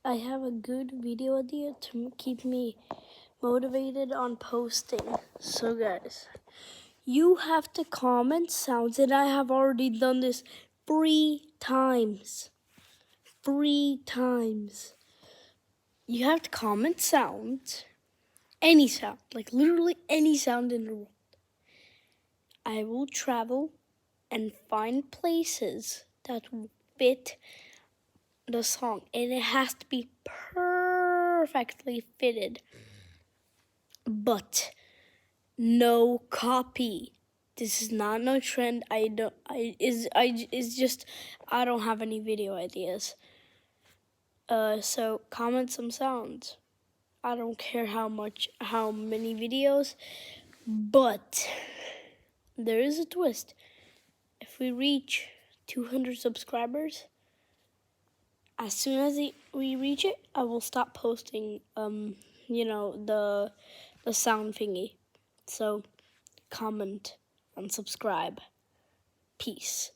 I have a good video idea to keep me motivated on posting. So guys, you have to comment sounds, and I have already done this 3 times. 3 times. You have to comment sounds, any sound, like literally any sound in the world. I will travel and find places that fit the song, and it has to be perfectly fitted, but no copy. This is not no trend. I don't have any video ideas. So comment some sounds. I don't care how many videos, but there is a twist. If we reach 200 subscribers, as soon as we reach it, I will stop posting, the sound thingy. So comment and subscribe. Peace.